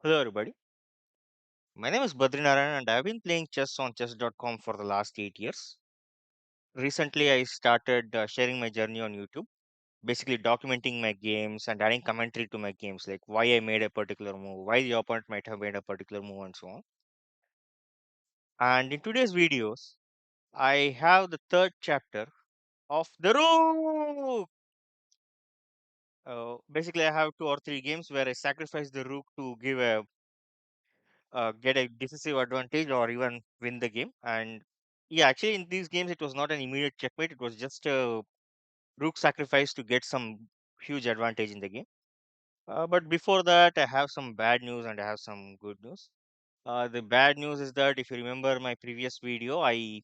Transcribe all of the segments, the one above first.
Hello, everybody. My name is Badrinarayan, and I've been playing chess on chess.com for the last 8 years. Recently, I started sharing my journey on YouTube, basically documenting my games and adding commentary to my games, like why I made a particular move, why the opponent might have made a particular move, and so on. And in today's videos, I have the third chapter of the Rook. Basically, I have two or three games where I sacrifice the Rook to give a get a decisive advantage or even win the game. And yeah, actually, in these games, it was not an immediate checkmate. It was just a rook sacrifice to get some huge advantage in the game. But before that, I have some bad news and I have some good news. The bad news is that if you remember my previous video, I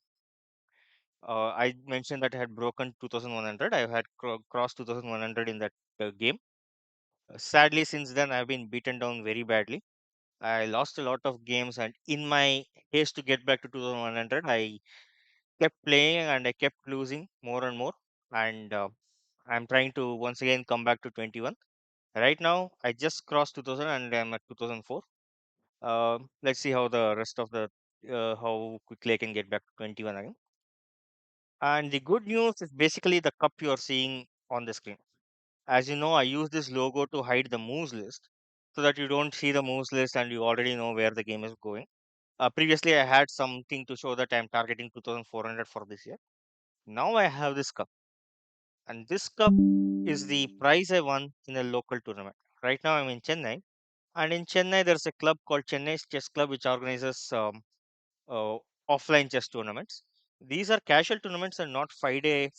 mentioned that I had broken 2100. I had crossed 2100 in that game. Sadly, since then, I've been beaten down very badly. I lost a lot of games, and in my haste to get back to 2100, I kept playing and I kept losing more and more. And I'm trying to once again come back to 21. Right now, I just crossed 2000 and I'm at 2004. Let's see how the rest of the how quickly I can get back to 21 again. And the good news is basically the cup you are seeing on the screen. As you know, I use this logo to hide the moves list so that you don't see the moves list and you already know where the game is going. Previously, I had something to show that I'm targeting 2400 for this year. Now I have this cup, and this cup is the prize I won in a local tournament. Right now, I'm in Chennai, and in Chennai, there's a club called Chennai Chess Club, which organizes uh, offline chess tournaments. These are casual tournaments and not 5-day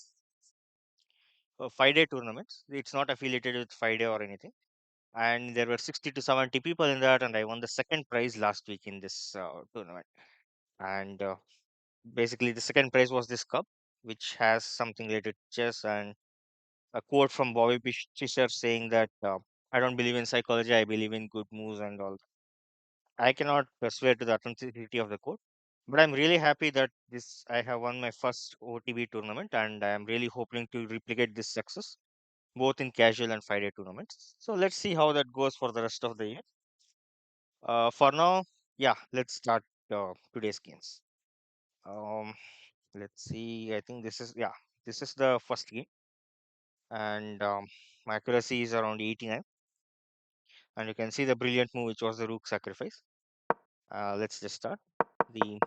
tournaments. It's not affiliated with 5-day or anything. And there were 60 to 70 people in that, and I won the second prize last week in this tournament. And basically, the second prize was this cup, which has something related to chess and a quote from Bobby Fischer saying that I don't believe in psychology, I believe in good moves and all. I cannot swear to the authenticity of the quote, but I'm really happy that this I have won my first OTB tournament, and I am really hoping to replicate this success both in casual and 5-day tournaments. So let's see how that goes for the rest of the year. For now, yeah, let's start today's games. Um, let's see. I think this is the first game, and my accuracy is around 89. And you can see the brilliant move, which was the rook sacrifice. Let's just start. The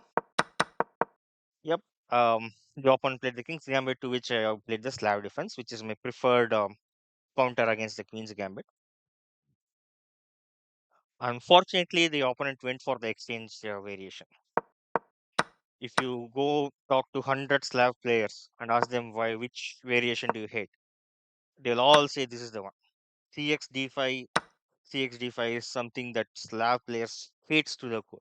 Yep. The opponent played the king's gambit, to which I played the Slav defense, which is my preferred counter against the queen's gambit. Unfortunately, the opponent went for the exchange variation. If you go talk to 100 Slav players and ask them why, which variation do you hate, they'll all say this is the one. CX d5, CX d5 is something that Slav players hates to the core.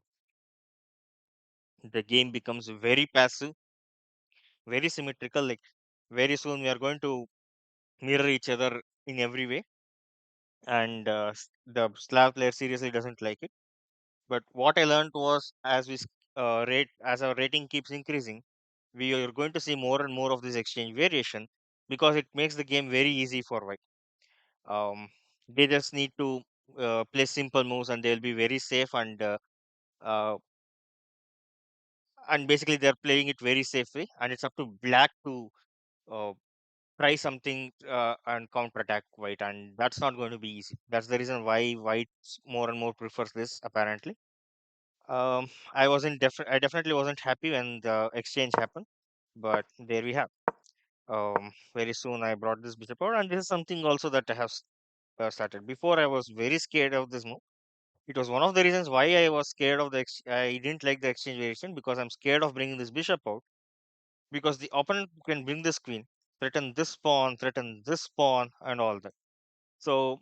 The game becomes very passive, very symmetrical. Like very soon, we are going to mirror each other in every way, and the Slav player seriously doesn't like it. But what I learned was, as our rating keeps increasing, we are going to see more and more of this exchange variation because it makes the game very easy for white. Um, they just need to play simple moves and they'll be very safe, uh, and basically they're playing it very safely, and it's up to black to uh, try something and counterattack white, and that's not going to be easy. That's the reason why white more and more prefers this apparently. I definitely wasn't happy when the exchange happened, but there we have. Very soon I brought this bishop out, and this is something also that I have started. Before I was very scared of this move. It was one of the reasons why I was scared of I didn't like the exchange variation, because I'm scared of bringing this bishop out, because the opponent can bring this queen, threaten this pawn, and all that. So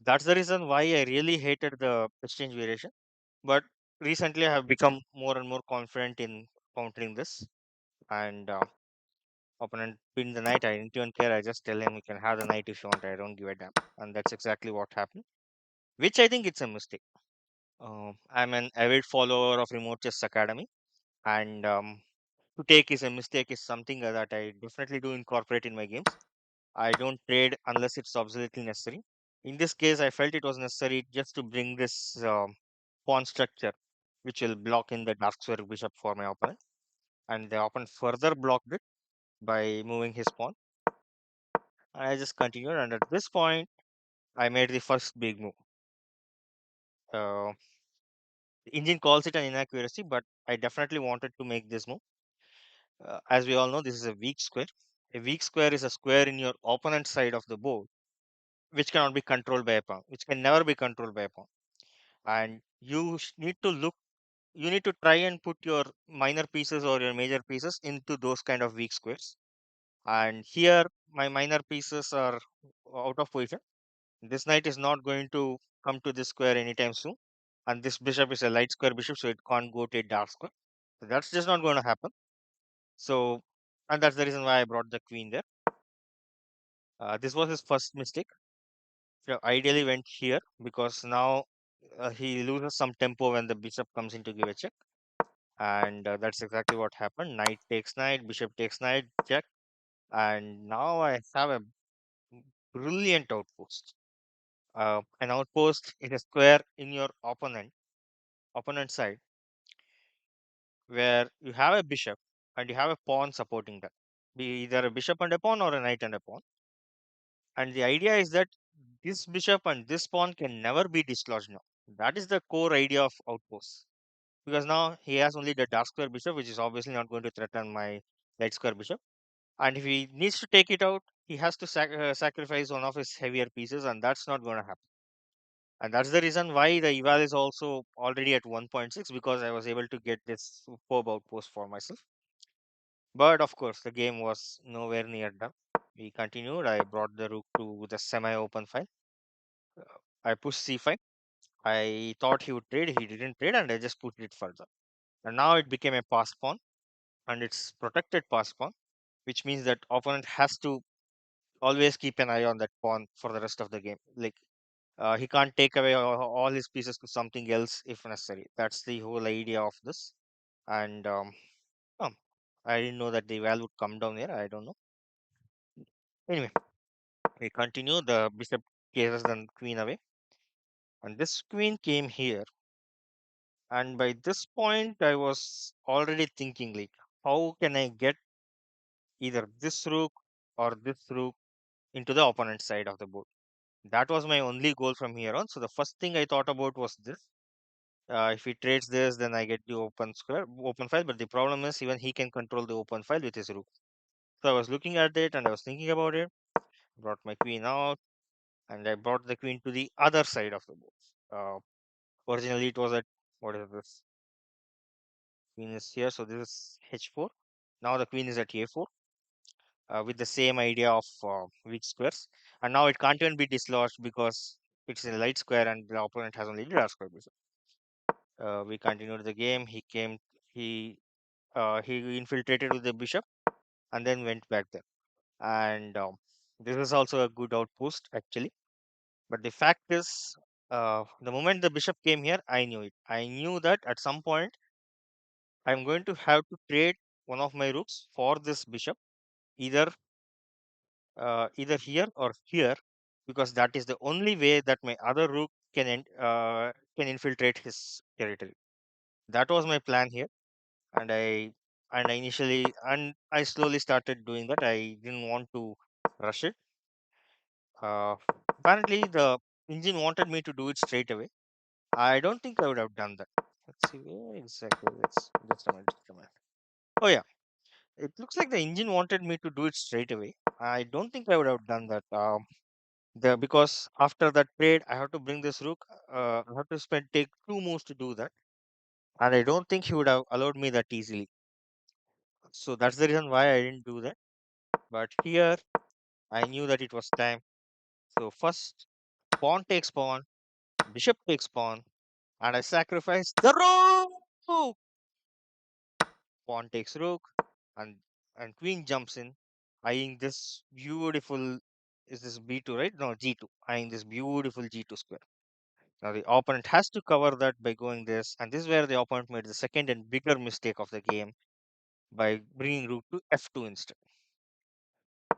that's the reason why I really hated the exchange variation. But recently, I have become more and more confident in countering this. And opponent pin the knight. I didn't even care. I just tell him you can have the knight if you want. I don't give a damn. And that's exactly what happened. Which I think it's a mistake. I'm an avid follower of Remote Chess Academy, and to take is a mistake is something that I definitely do incorporate in my games. I don't trade unless it's absolutely necessary. In this case, I felt it was necessary just to bring this pawn structure, which will block in the dark square bishop for my opponent. And the opponent further blocked it by moving his pawn. And I just continued. And at this point, I made the first big move. Uh, the engine calls it an inaccuracy, but I definitely wanted to make this move. As we all know, this is a weak square. A weak square is a square in your opponent's side of the board, which cannot be controlled by a pawn, which can never be controlled by a pawn. And need to look, you need to try and put your minor pieces or your major pieces into those kind of weak squares. And here, my minor pieces are out of position. This knight is not going to come to this square anytime soon. And this bishop is a light square bishop, so it can't go to a dark square. So that's just not going to happen. So, and that's the reason why I brought the queen there. This was his first mistake. So ideally went here because now he loses some tempo when the bishop comes in to give a check. And that's exactly what happened. Knight takes knight, bishop takes knight, check. And now I have a brilliant outpost. An outpost is a square in your opponent side, where you have a bishop and you have a pawn supporting that. Be either a bishop and a pawn or a knight and a pawn. And the idea is that this bishop and this pawn can never be dislodged now. That is the core idea of outposts. Because now he has only the dark square bishop, which is obviously not going to threaten my light square bishop. And if he needs to take it out, he has to sacrifice one of his heavier pieces, and that's not going to happen. And that's the reason why the eval is also already at 1.6, because I was able to get this superb outpost for myself. But of course, the game was nowhere near done. We continued. I brought the rook to the semi-open file. I pushed c5. I thought he would trade. He didn't trade, and I just pushed it further. And now it became a pass pawn, and it's protected pass pawn, which means that opponent has to always keep an eye on that pawn for the rest of the game. Like he can't take away all his pieces to something else if necessary. That's the whole idea of this. And oh, I didn't know that the value would come down here. I don't know. Anyway, we continue. The bishop chases the queen away, and this queen came here. And by this point, I was already thinking like, how can I get either this rook or this rook into the opponent side of the board? That was my only goal from here on. So the first thing I thought about was this. If he trades this, then I get the open file. But the problem is even he can control the open file with his rook. So I was looking at it and I was thinking about it. Brought my queen out, and I brought the queen to the other side of the board. Originally, it was at, what is this? Queen is here, so this is h4. Now the queen is at a4, with the same idea of weak squares. And now it can't even be dislodged because it's a light square and the opponent has only the dark square. We continued the game. He infiltrated with the bishop and then went back there. And this is also a good outpost actually. But the fact is, the moment the bishop came here, I knew it. I knew that at some point I'm going to have to trade one of my rooks for this bishop, either either here or here, because that is the only way that my other rook can infiltrate his territory. That was my plan here, and I slowly started doing that. I didn't want to rush it. Apparently, the engine wanted me to do it straight away. I don't think I would have done that. Let's see where exactly. Let's just a minute. Just a minute. Oh yeah, it looks like the engine wanted me to do it straight away. I don't think I would have done that. Because after that trade, I have to bring this rook. I have to take two moves to do that, and I don't think he would have allowed me that easily. So that's the reason why I didn't do that. But here, I knew that it was time. So first, pawn takes pawn, bishop takes pawn, and I sacrifice the rook. Pawn takes rook, and queen jumps in, eyeing this beautiful. Is this b2, right? No, g2. Eyeing this beautiful g2 square. Now the opponent has to cover that by going this, and this is where the opponent made the second and bigger mistake of the game by bringing rook to f2 instead.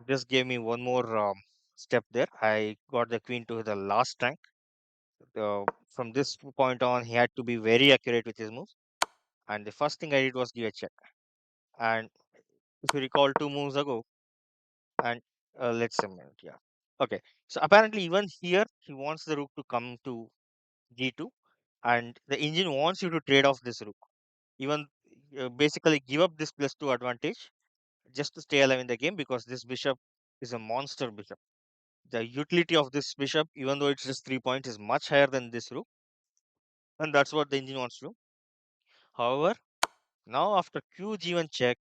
This gave me one more step there. I got the queen to the last rank. From this point on, he had to be very accurate with his moves. And the first thing I did was give a check. And if you recall 2 moves ago, and let's say, a minute, yeah. Okay. So apparently, even here, he wants the rook to come to g2, and the engine wants you to trade off this rook. Even basically give up this +2 advantage just to stay alive in the game, because this bishop is a monster bishop. The utility of this bishop, even though it's just 3 points, is much higher than this rook, and that's what the engine wants to do. However, now after q g1 check,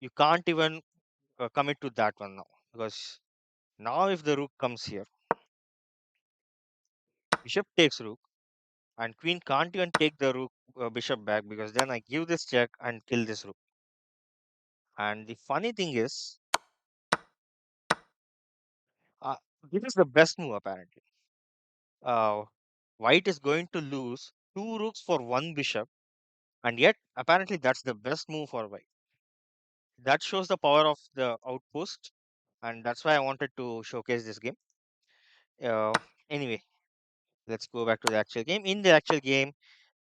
you can't even commit to that one now, because now if the rook comes here, bishop takes rook, and queen can't even take the rook bishop back, because then I give this check and kill this rook. And the funny thing is, uh, this is the best move apparently. Uh, White is going to lose two rooks for one bishop, and yet apparently that's the best move for white. That shows the power of the outpost, and that's why I wanted to showcase this game. Uh, anyway, let's go back to the actual game. In the actual game,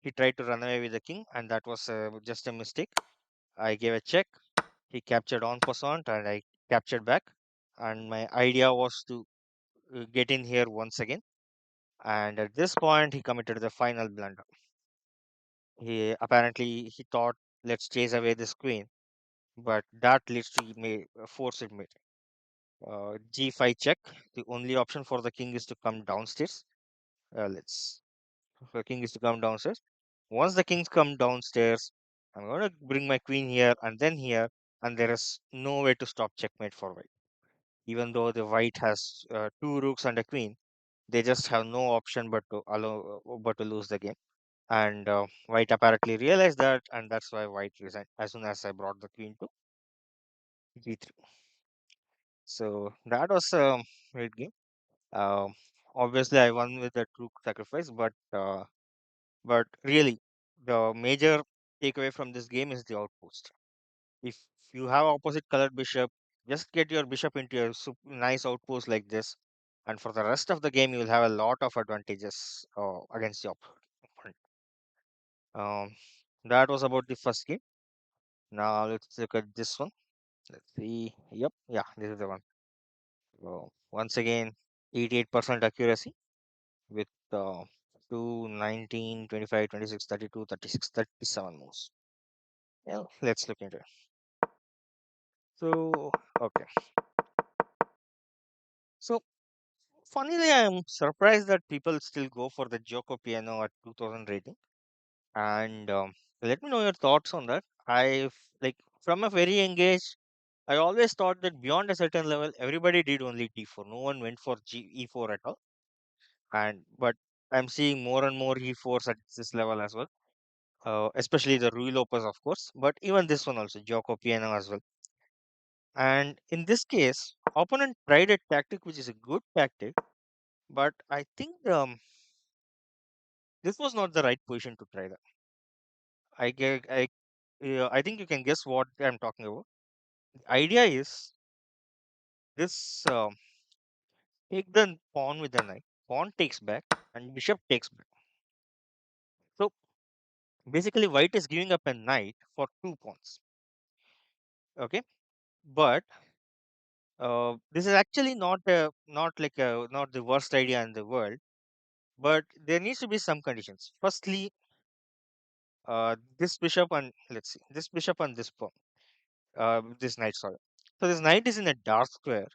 he tried to run away with the king, and that was just a mistake. I gave a check. He captured en passant, and I captured back. And my idea was to get in here once again. And at this point, he committed the final blunder. He thought, let's chase away this queen, but that leads to forced mate. G5 check. The only option for the king is to come downstairs. Let's The king is to come downstairs. Once the kings come downstairs, I'm going to bring my queen here and then here, and there is no way to stop checkmate for white. Even though the white has two rooks and a queen, they just have no option but to lose the game. And white apparently realized that, and that's why white resigned as soon as I brought the queen to g3. So that was a great game. Um, Obviously, I won with the rook sacrifice, but really, the major takeaway from this game is the outpost. If you have opposite colored bishop, just get your bishop into a nice outpost like this, and for the rest of the game, you will have a lot of advantages against the opponent. Um, that was about the first game. Now let's look at this one. Let's see. Yep, yeah, this is the one. So once again, 88% accuracy with 2, 19, 25, 26, 32, 36, 37 moves. Yeah, let's look into it. So, okay. So, funnily, I am surprised that people still go for the Joko piano at 2000 rating. And let me know your thoughts on that. Like, from a very young age, I always thought that beyond a certain level, everybody did only D4. No one went for E4 at all. But I'm seeing more and more E4s at this level as well. Especially the Rui Lopez, of course, but even this one also, Joko piano as well. And in this case, opponent tried a tactic which is a good tactic, but I think this was not the right position to try that. I get, I think you can guess what I'm talking about. The idea is this: take the pawn with the knight, pawn takes back, and bishop takes back. So basically, white is giving up a knight for two pawns. Okay, but this is actually not the worst idea in the world. But there needs to be some conditions. Firstly, this bishop and let's see, this bishop and this pawn, this knight. Sorry. So this knight is in a dark square,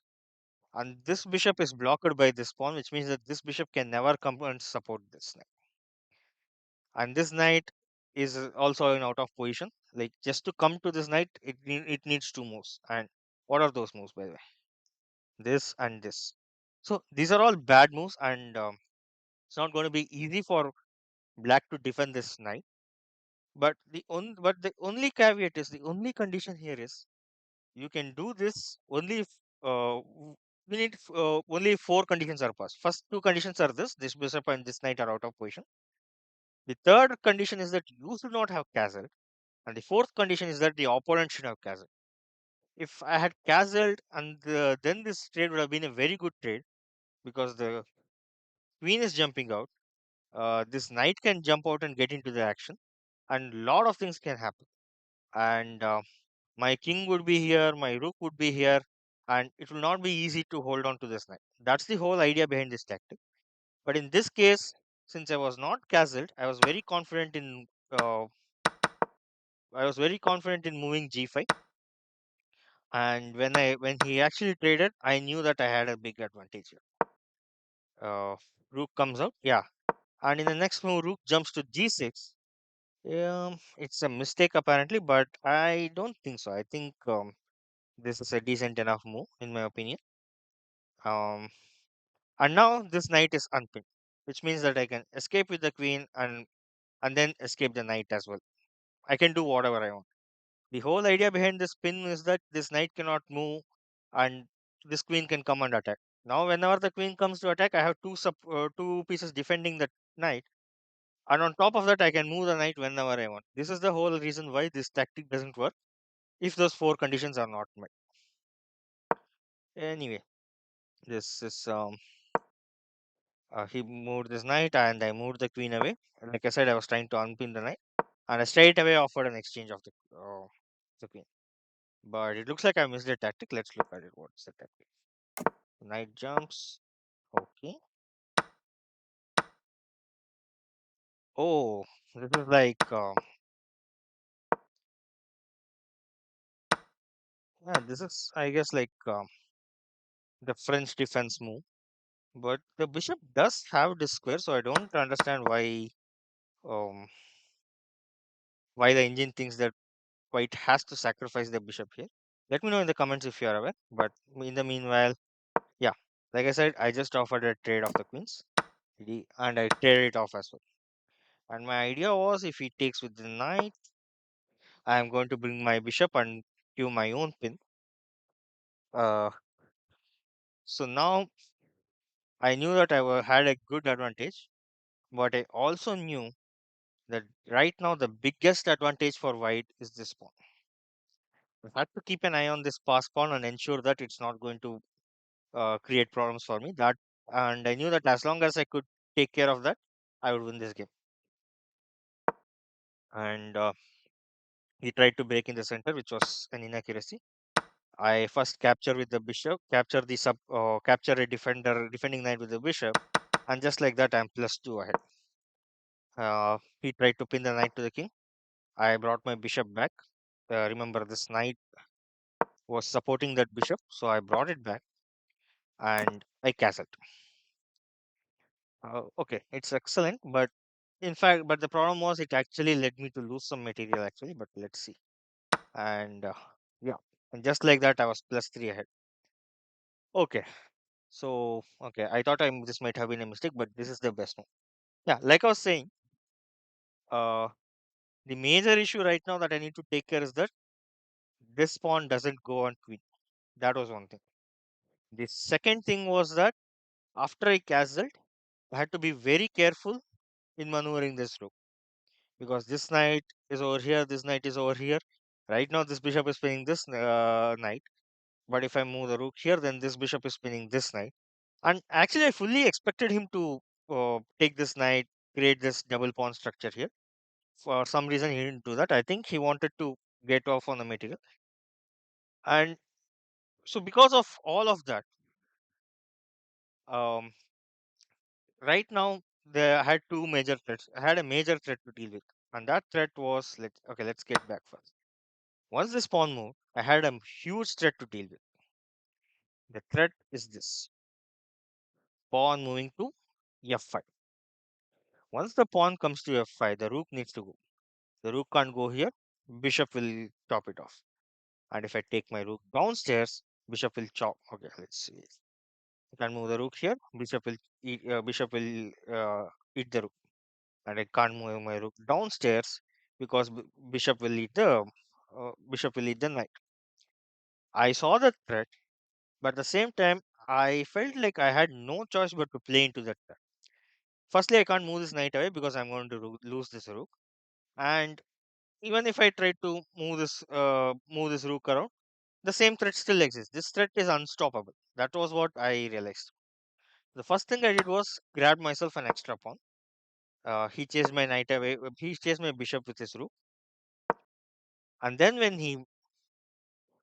and this bishop is blocked by this pawn, which means that this bishop can never come and support this knight. And this knight is also in out of position. Like just to come to this knight, it needs two moves. And what are those moves, by the way? This and this. So these are all bad moves, and it's not going to be easy for black to defend this knight. But the only caveat is, the only condition here is, you can do this only if we need only four conditions are passed. First two conditions are this bishop and this knight are out of position. The third condition is that you should not have castle, and the fourth condition is that the opponent should have castle. If I had castled, and then this trade would have been a very good trade because the queen is jumping out. This knight can jump out and get into the action, and lot of things can happen. And my king would be here, my rook would be here, and it will not be easy to hold on to this knight. That's the whole idea behind this tactic. But in this case, since I was not castled, I was very confident in moving g5. And when he actually traded, I knew that I had a big advantage here. Rook comes out, yeah, and in the next move, rook jumps to g6. It's a mistake apparently, but I don't think so. I think this is a decent enough move in my opinion. Um, and now this knight is unpinned, which means that I can escape with the queen and then escape the knight as well. I can do whatever I want. The whole idea behind this pin is that this knight cannot move, and this queen can come and attack. Now, whenever the queen comes to attack, I have two pieces defending the knight, and on top of that, I can move the knight whenever I want. This is the whole reason why this tactic doesn't work if those four conditions are not met. Anyway, this is he moved this knight, and I moved the queen away. And like I said, I was trying to unpin the knight, and I straight away offered an exchange of the queen. But it looks like I missed the tactic. Let's look at it. What's the tactic? Knight jumps. Okay. Oh, this is like yeah, this is I guess like the French defense move. But the bishop does have this square, so I don't understand um why the engine thinks that white has to sacrifice the bishop here. Let me know in the comments if you are aware. But in the meanwhile, yeah, like I said, I just offered a trade of the queens, and I traded it off as well. And my idea was if he takes with the knight, I am going to bring my bishop and do my own pin. Uh, so now I knew that had a good advantage, but I also knew that right now the biggest advantage for white is this pawn. I had to keep an eye on this pass pawn and ensure that it's not going to create problems for me. And I knew that as long as I could take care of that, I would win this game. And he tried to break in the center, which was an inaccuracy. I first capture with the bishop, capture a defending knight with the bishop, and just like that, I'm +2 ahead. He tried to pin the knight to the king. I brought my bishop back. Remember, this knight was supporting that bishop, so I brought it back and I castled. Okay, it's excellent, but in fact, but the problem was it actually led me to lose some material actually. But let's see. And yeah, and just like that, I was +3 ahead. Okay, so okay, I thought this might have been a mistake, but this is the best one. Yeah, like I was saying, uh, the major issue right now that I need to take care is that this pawn doesn't go on queen. That was one thing. The second thing was that after I castled, I had to be very careful in maneuvering this rook because this knight is over here, this knight is over here. Right now, this bishop is spinning this knight, but if I move the rook here, then this bishop is spinning this knight. And actually, I fully expected him to take this knight, create this double pawn structure here. For some reason, he didn't do that. I think he wanted to get off on the material. And so, because of all of that, um, right now, I had two major threats. I had a major threat to deal with. And that threat was let's get back first. Once this pawn moved, I had a huge threat to deal with. The threat is this pawn moving to f5. Once the pawn comes to f5, the rook needs to go. The rook can't go here, bishop will top it off. And if I take my rook downstairs, bishop will chop. Okay, let's see. I can move the rook here, bishop will eat the rook. And I can't move my rook downstairs because bishop will eat the knight. I saw the threat, but at the same time, I felt like I had no choice but to play into that threat. Firstly, I can't move this knight away because I'm going to lose this rook. And even if I try to move this rook around, the same threat still exists. This threat is unstoppable. That was what I realized. The first thing I did was grab myself an extra pawn. He chased my knight away. He chased my bishop with his rook. And then when he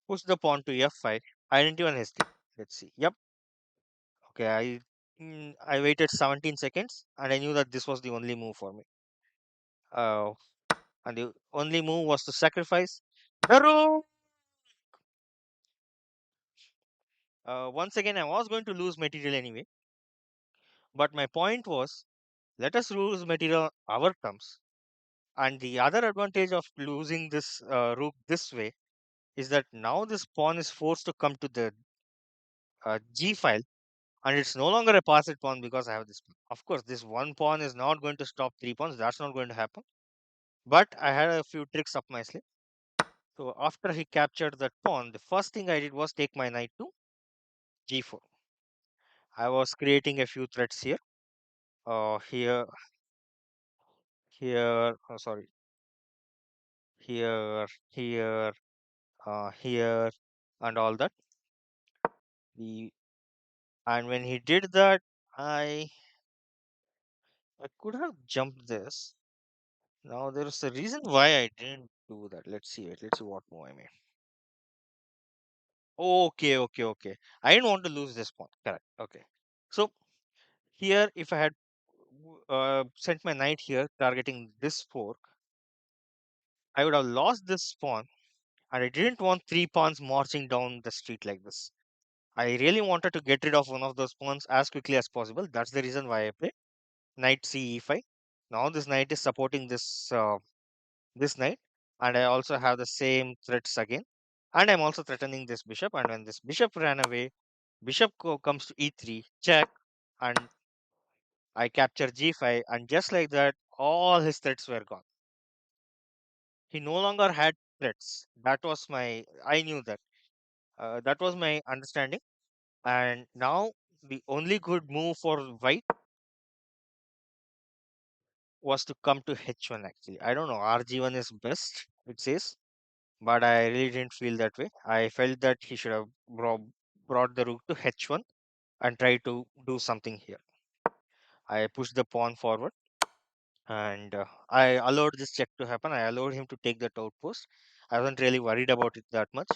pushed the pawn to f5, I didn't even hesitate. Let's see. Yep. Okay. I waited 17 seconds and I knew that this was the only move for me. Uh, and the only move was to sacrifice the rook. Once again, I was going to lose material anyway. But my point was, let us lose material on our terms. And the other advantage of losing this rook this way is that now this pawn is forced to come to the g file, and it's no longer a passed pawn because I have this pawn. Of course, this one pawn is not going to stop three pawns. That's not going to happen. But I had a few tricks up my sleeve. So after he captured that pawn, the first thing I did was take my knight to g4. I was creating a few threats here. Here, here. Oh, sorry. Here, here, here, and all that. The and when he did that, I I could have jumped this. Now there is a reason why I didn't do that. Let's see it. Let's see what move I made. Okay, okay, okay. I didn't want to lose this pawn. Correct. Okay. So here, if I had sent my knight here, targeting this fork, I would have lost this pawn, and I didn't want three pawns marching down the street like this. I really wanted to get rid of one of those pawns as quickly as possible. That's the reason why I played knight c e5. Now this knight is supporting this knight, and I also have the same threats again, and I'm also threatening this bishop. And when this bishop ran away, comes to e3 check, and I capture g5, and just like that, all his threats were gone. He no longer had threats. That was my I knew that. That was my understanding. And now the only good move for white was to come to h1 actually. I don't know, rg1 is best, it says, but I really didn't feel that way. I felt that he should have brought the rook to h1 and try to do something here. I pushed the pawn forward, and I allowed this check to happen. I allowed him to take that outpost. I wasn't really worried about it that much.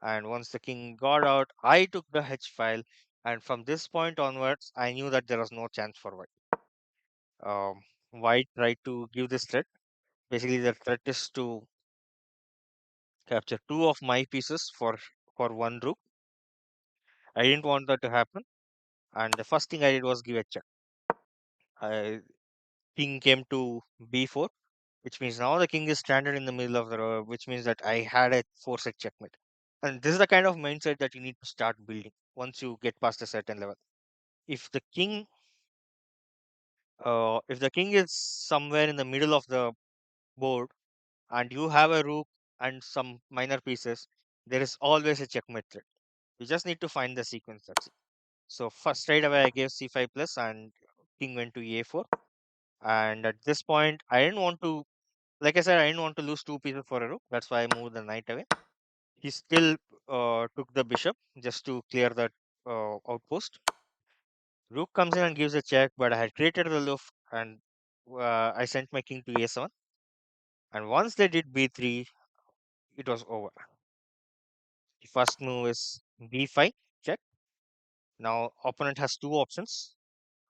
And once the king got out, I took the h file, and from this point onwards, I knew that there was no chance for white. White tried to give this threat. Basically, the threat is to capture two of my pieces for one rook. I didn't want that to happen, and the first thing I did was give a check. King came to b4, which means now the king is stranded in the middle of the row, which means that I had a four-set checkmate. And this is the kind of mindset that you need to start building once you get past a certain level. If the king, if the king is somewhere in the middle of the board and you have a rook and some minor pieces, there is always a checkmate threat. You just need to find the sequence. That's it. So first straight away I gave c5 plus and king went to a4. And at this point, I didn't want to, like I said, I didn't want to lose two pieces for a rook. That's why I moved the knight away. He still took the bishop just to clear that outpost. Rook comes in and gives a check, but I had created the loop, and I sent my king to a7. And once they did b3, it was over. The first move is b5 check. Now opponent has two options.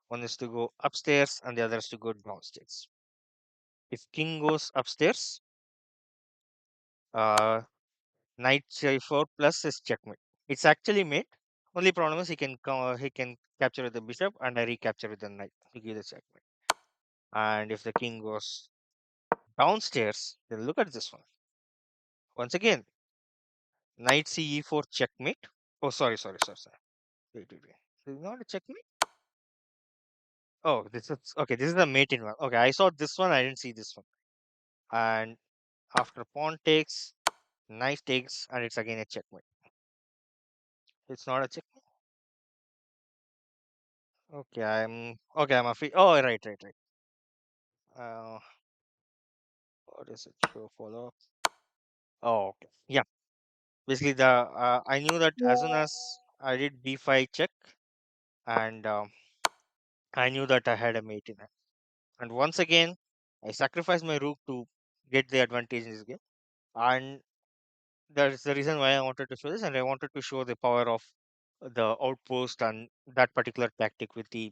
One is to go upstairs, and the other is to go downstairs. If king goes upstairs, uh, knight c4 plus is checkmate. It's actually mate. Only problem is he can capture with the bishop and I recapture with the knight to give the checkmate. And if the king goes downstairs, then look at this one. Once again, knight ce4 checkmate. Oh, sorry. Wait. This is not a checkmate. Oh, this is okay. This is the mate in one. Okay, I saw this one. I didn't see this one. And after pawn takes, knight takes, and it's again a checkmate. It's not a checkmate. Okay, I'm a free. Oh, right. Uh, what is it? Show follow up. Oh, okay. Yeah. Basically, the I knew that as soon as I did b5 check, and I knew that I had a mate in it. And once again, I sacrificed my rook to get the advantage in this game. And that is the reason why I wanted to show this, and I wanted to show the power of the outpost and that particular tactic with the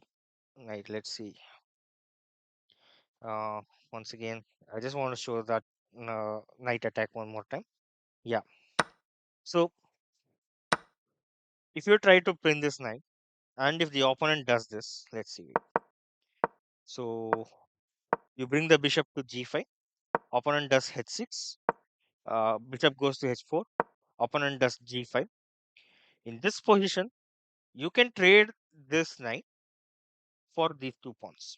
knight. Let's see. Uh, Once again, I just want to show that knight attack one more time. Yeah. So if you try to pin this knight, and if the opponent does this, let's see. So you bring the bishop to g5. Opponent does h6. Bishop goes to h4. Opponent does g5. In this position, you can trade this knight for these two pawns,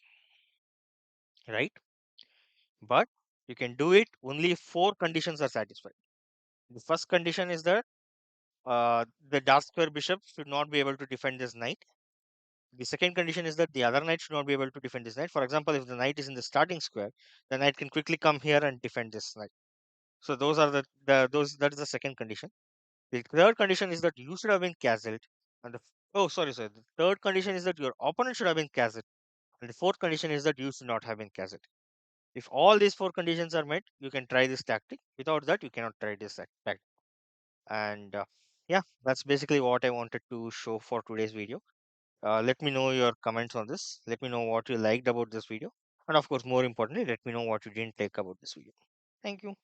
right? But you can do it only if four conditions are satisfied. The first condition is that the dark square bishop should not be able to defend this knight. The second condition is that the other knight should not be able to defend this knight. For example, if the knight is in the starting square, the knight can quickly come here and defend this knight. So those are those that is the second condition. The third condition is that you should have been castled, and oh, sorry. The third condition is that your opponent should have been castled, and the fourth condition is that you should not have been castled. If all these four conditions are met, you can try this tactic. Without that, you cannot try this tactic. And yeah, that's basically what I wanted to show for today's video. Let me know your comments on this. Let me know what you liked about this video, and of course, more importantly, let me know what you didn't like about this video. Thank you.